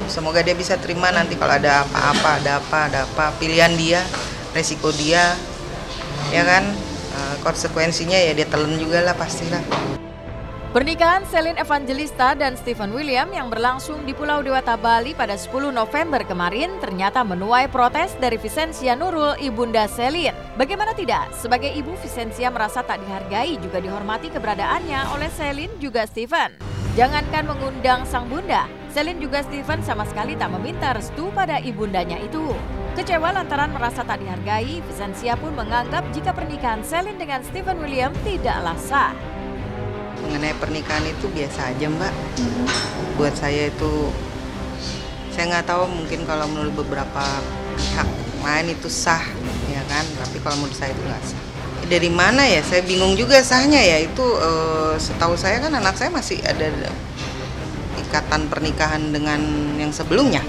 Semoga dia bisa terima nanti kalau ada apa-apa, ada apa, pilihan dia, resiko dia, ya kan, konsekuensinya ya dia telan juga lah pastilah. Pernikahan Celine Evangelista dan Stephen William yang berlangsung di Pulau Dewata, Bali pada 10 November kemarin ternyata menuai protes dari Vicentia Nurul, ibunda Celine. Bagaimana tidak, sebagai ibu Vicentia merasa tak dihargai juga dihormati keberadaannya oleh Celine juga Stephen. Jangankan mengundang sang bunda, Celine juga Stephen sama sekali tak meminta restu pada ibundanya itu. Kecewa lantaran merasa tak dihargai, Vicentia pun menganggap jika pernikahan Celine dengan Stephen William tidaklah sah. Mengenai pernikahan itu biasa aja Mbak. Buat saya itu, saya nggak tahu mungkin kalau menurut beberapa pihak lain itu sah, ya kan. Tapi kalau menurut saya itu nggak sah. Dari mana ya? Saya bingung juga sahnya ya. Itu setahu saya kan anak saya masih ada ikatan pernikahan dengan yang sebelumnya,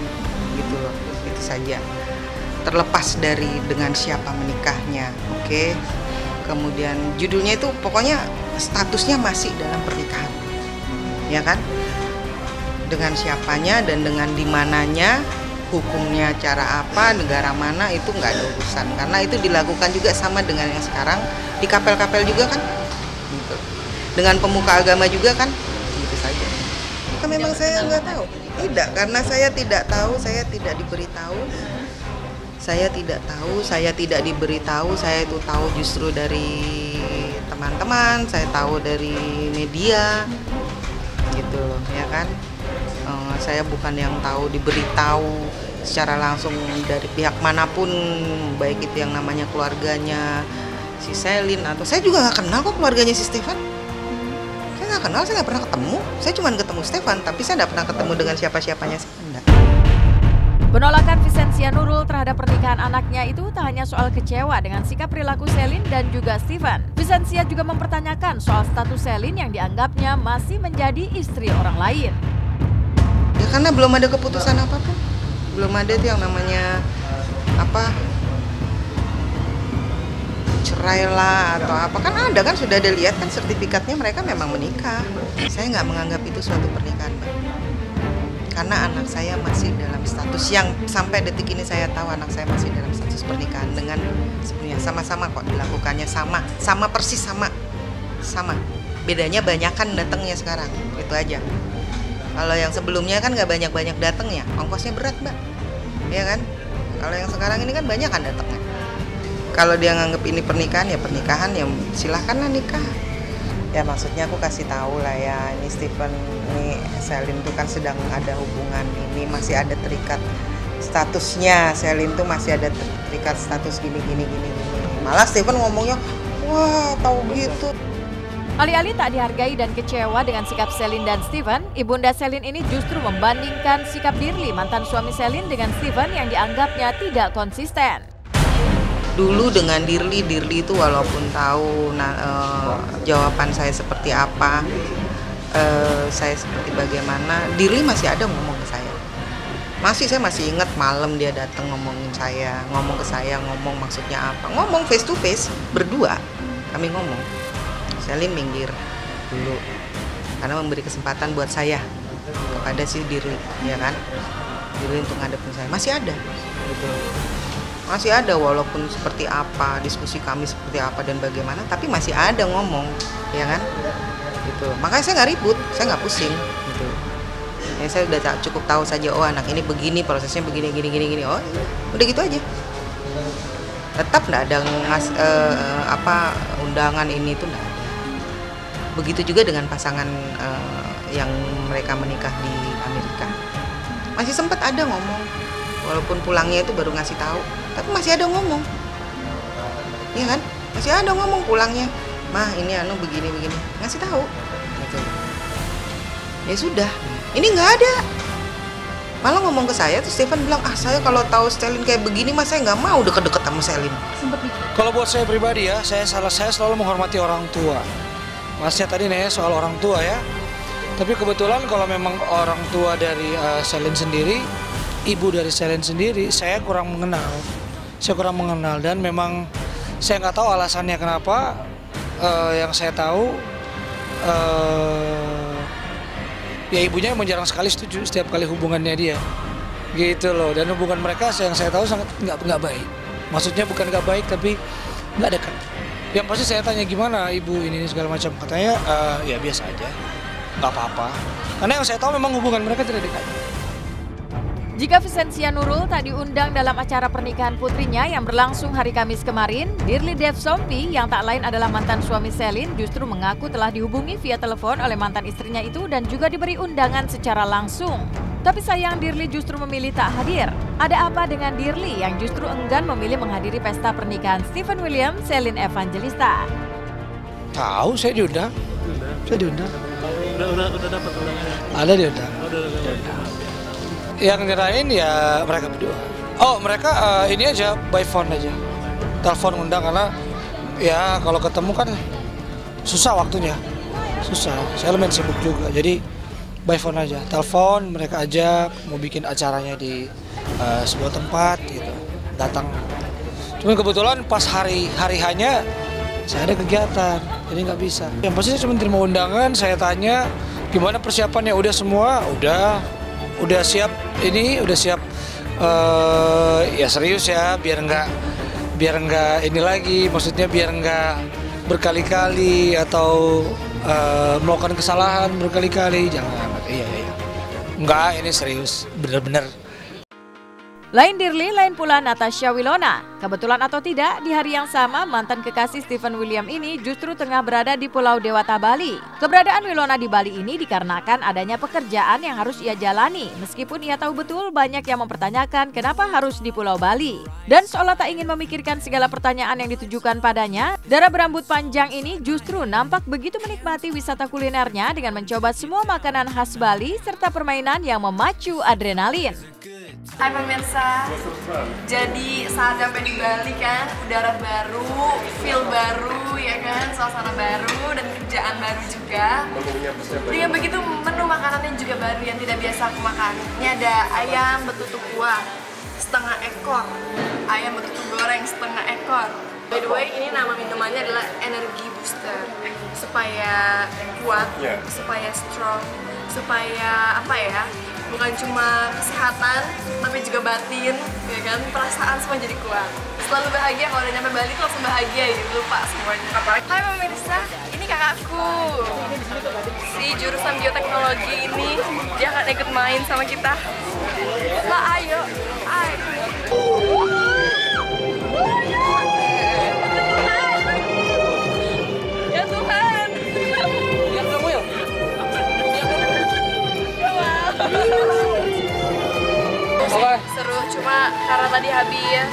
gitu loh. Itu saja. Terlepas dari dengan siapa menikahnya, oke. Kemudian judulnya itu pokoknya statusnya masih dalam pernikahan, ya kan? Dengan siapanya dan dengan dimananya, hukumnya cara apa, negara mana itu nggak ada urusan. Karena itu dilakukan juga sama dengan yang sekarang di kapel-kapel juga kan, gitu. Dengan pemuka agama juga kan, gitu saja. Itu memang saya nggak tahu. Tidak, karena saya tidak tahu, saya tidak diberitahu. Saya tidak tahu, saya tidak diberitahu, saya itu tahu justru dari teman-teman, saya tahu dari media, gitu loh, ya kan. Saya bukan yang tahu diberitahu secara langsung dari pihak manapun, baik itu yang namanya keluarganya si Celine atau saya juga nggak kenal kok keluarganya si Stephen. Saya nggak kenal, saya nggak pernah ketemu. Saya cuma ketemu Stephen, tapi saya nggak pernah ketemu dengan siapa-siapanya. Penolakan Vicentia Nurul terhadap pernikahan anaknya itu tak hanya soal kecewa dengan sikap perilaku Celine dan juga Stephen. Vicentia juga mempertanyakan soal status Celine yang dianggapnya masih menjadi istri orang lain. Ya karena belum ada keputusan apapun. Belum ada itu yang namanya apa, cerai lah atau apa. Kan ada kan, sudah ada lihat kan sertifikatnya, mereka memang menikah. Saya nggak menganggap itu suatu pernikahan, Mbak. Karena anak saya masih dalam status yang sampai detik ini saya tahu anak saya masih dalam status pernikahan dengan sebenarnya sama-sama kok dilakukannya, sama persis sama. Bedanya banyakan datangnya sekarang, itu aja. Kalau yang sebelumnya kan nggak banyak datangnya, ongkosnya berat Mbak, ya kan. Kalau yang sekarang ini kan banyak kan datangnya. Kalau dia nganggep ini pernikahan ya pernikahan, ya silahkanlah nikah. Ya maksudnya aku kasih tahu lah ya, ini Stephen, ini Celine tuh kan sedang ada hubungan ini, masih ada terikat statusnya, Celine tuh masih ada terikat status gini. Malah Stephen ngomongnya, wah tahu gitu. Alih-alih tak dihargai dan kecewa dengan sikap Celine dan Stephen, ibunda Celine ini justru membandingkan sikap Dirli, mantan suami Celine, dengan Stephen yang dianggapnya tidak konsisten. Dulu dengan Dirli itu walaupun tahu jawaban saya seperti apa, saya seperti bagaimana, Dirli masih ada ngomong ke saya. Saya masih ingat malam dia datang ngomong ke saya, ngomong maksudnya apa, ngomong face to face, berdua kami ngomong. Celine minggir dulu karena memberi kesempatan buat saya kepada si Dirli, ya kan, Dirli untuk ngadepin saya. Masih ada gitu. Masih ada walaupun seperti apa, diskusi kami seperti apa dan bagaimana, tapi masih ada ngomong, ya kan, gitu. Makanya saya nggak ribut, saya nggak pusing, gitu. Ya saya udah cukup tahu saja, oh anak ini begini, prosesnya begini, oh udah gitu aja. Tetap nggak ada undangan ini itu nggak ada. Begitu juga dengan pasangan yang mereka menikah di Amerika, masih sempat ada ngomong, walaupun pulangnya itu baru ngasih tahu. Tapi masih ada ngomong, ya kan? Masih ada ngomong pulangnya, mah ini begini, ngasih tahu. Gitu. Ya sudah, ini nggak ada. Malah ngomong ke saya, tuh Stephen bilang, saya kalau tahu Celine kayak begini, mas saya nggak mau deket-deket sama Celine. Kalau buat saya pribadi ya, saya selalu menghormati orang tua. Masnya tadi nih soal orang tua ya. Tapi kebetulan kalau memang orang tua dari Celine sendiri, ibu dari Celine sendiri, saya kurang mengenal dan memang saya nggak tahu alasannya kenapa. Yang saya tahu ya ibunya emang jarang sekali setuju setiap kali hubungannya dia. gitu loh. Dan hubungan mereka yang saya tahu sangat nggak baik. Maksudnya bukan nggak baik tapi nggak dekat. Yang pasti saya tanya gimana ibu ini segala macam, katanya ya biasa aja, nggak apa-apa. Karena yang saya tahu memang hubungan mereka tidak dekat. Jika Vicensia Nurul tak diundang dalam acara pernikahan putrinya yang berlangsung hari Kamis kemarin, Dirli Devsompi yang tak lain adalah mantan suami Celine justru mengaku telah dihubungi via telepon oleh mantan istrinya itu dan juga diberi undangan secara langsung. Tapi sayang Dirli justru memilih tak hadir. Ada apa dengan Dirli yang justru enggan memilih menghadiri pesta pernikahan Stephen William, Celine Evangelista? Tahu, saya diundang. Saya diundang. Udah dapat undangannya? Ada diundang. Udah. Yang nyerahin ya mereka berdua. Oh mereka ini aja by phone aja, telepon undang karena ya kalau ketemu kan susah waktunya, susah. Saya lumayan sibuk juga, jadi by phone aja, telepon mereka ajak mau bikin acaranya di sebuah tempat gitu, datang. Cuma kebetulan pas hari hanya saya ada kegiatan, jadi nggak bisa. Yang pasti saya cuma terima undangan, saya tanya gimana persiapannya, udah semua, udah siap ini, udah siap ya serius ya, biar nggak ini lagi, maksudnya biar nggak berkali-kali atau melakukan kesalahan berkali-kali, jangan. Iya. Nggak, ini serius, bener-bener. Lain Dirli, lain pula Natasha Wilona. Kebetulan atau tidak, di hari yang sama mantan kekasih Stephen William ini justru tengah berada di Pulau Dewata, Bali. Keberadaan Wilona di Bali ini dikarenakan adanya pekerjaan yang harus ia jalani, meskipun ia tahu betul banyak yang mempertanyakan kenapa harus di Pulau Bali. Dan seolah tak ingin memikirkan segala pertanyaan yang ditujukan padanya, Dara berambut panjang ini justru nampak begitu menikmati wisata kulinernya dengan mencoba semua makanan khas Bali serta permainan yang memacu adrenalin. Hai pemirsa, jadi saat sampai di Bali kan, udara baru, feel baru ya kan, suasana baru dan kerjaan baru juga. Dengan begitu menu makanannya juga baru yang tidak biasa aku makan. Ini ada ayam betutu kuah setengah ekor, ayam betutu goreng setengah ekor. By the way, ini nama minumannya adalah energi booster, supaya kuat, supaya strong, supaya apa ya? Bukan cuma kesehatan, tapi juga batin, ya kan? Perasaan semua jadi kuat. Selalu bahagia kalau udah nyampe Bali tuh langsung bahagia gitu, lupa semuanya. Hai pemirsa, ini kakakku. Si jurusan bioteknologi ini, dia akan ikut main sama kita. Lah ayo, ayo. Ya Tuhan. Lihat kamu ya? Seru, cuma karena tadi habis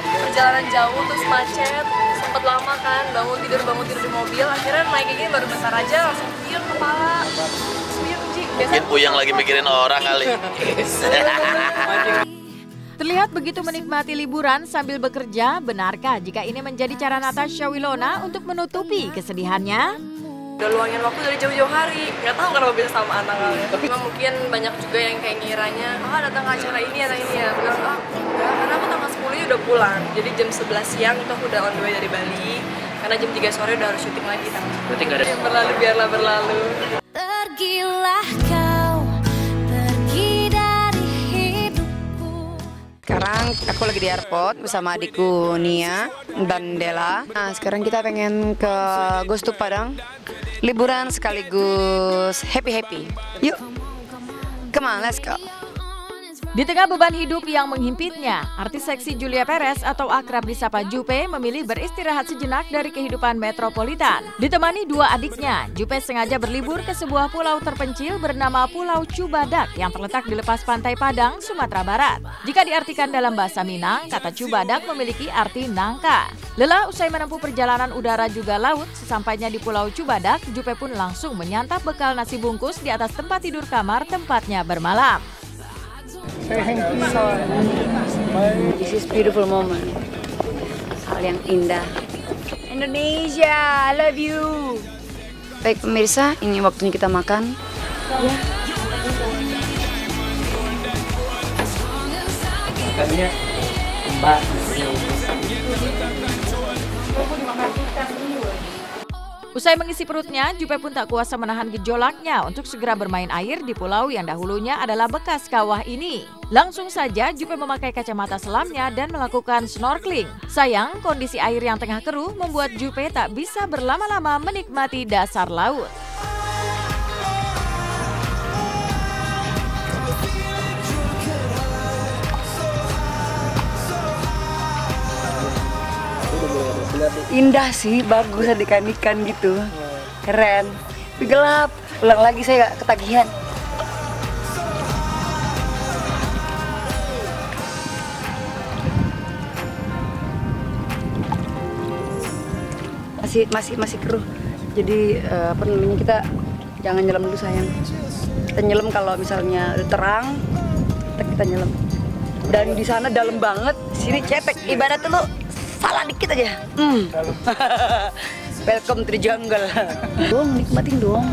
perjalanan jauh terus macet, sempet lama kan, bangun tidur di mobil, akhirnya naik gini baru bentar aja langsung puyeng kepala. Mungkin Puyeng lagi mikirin orang kali. Terlihat begitu menikmati liburan sambil bekerja, benarkah jika ini menjadi cara Natasha Wilona untuk menutupi kesedihannya? Udah luangin waktu dari jauh-jauh hari, nggak tahu kenapa bisa sama anak kali. Cuma mungkin banyak juga yang kayak ngiranya, datang ke acara ini ya. Bilang, enggak, karena aku tanggal 10 udah pulang. Jadi jam 11 siang itu aku udah on the way dari Bali. Karena jam 3 sore udah harus syuting lagi tanggal 10. Berarti nggak ada. Yang berlalu biarlah berlalu. Pergilah kau, pergi dari hidupku. Sekarang aku lagi di airport bersama adikku Nia dan Dela. Nah, sekarang kita pengen ke Ghost to Padang. Liburan sekaligus happy-happy. Yuk, come on, let's go. Di tengah beban hidup yang menghimpitnya, artis seksi Julia Perez atau akrab disapa Jupe memilih beristirahat sejenak dari kehidupan metropolitan. Ditemani dua adiknya, Jupe sengaja berlibur ke sebuah pulau terpencil bernama Pulau Cubadak yang terletak di lepas pantai Padang, Sumatera Barat. Jika diartikan dalam bahasa Minang, kata Cubadak memiliki arti nangka. Lelah usai menempuh perjalanan udara juga laut, sesampainya di Pulau Cubadak, Jupe pun langsung menyantap bekal nasi bungkus di atas tempat tidur kamar tempatnya bermalam. This is beautiful moment. Hal yang indah. Indonesia, I love you. Baik pemirsa, ini waktunya kita makan. Makannya Mbak. Usai mengisi perutnya, Jupe pun tak kuasa menahan gejolaknya untuk segera bermain air di pulau yang dahulunya adalah bekas kawah ini. Langsung saja Jupe memakai kacamata selamnya dan melakukan snorkeling. Sayang, kondisi air yang tengah keruh membuat Jupe tak bisa berlama-lama menikmati dasar laut. Indah sih, bagus ada ikan-ikan gitu, keren. Tapi gelap, ulang lagi saya ketagihan. Masih keruh. Jadi apa namanya, kita jangan nyelam dulu sayang. Kita nyelam kalau misalnya udah terang, kita nyelam. Dan di sana dalam banget, sini cepek. Ibarat tuh salah dikit aja. Welcome to the jungle. Dong, nikmatin dong.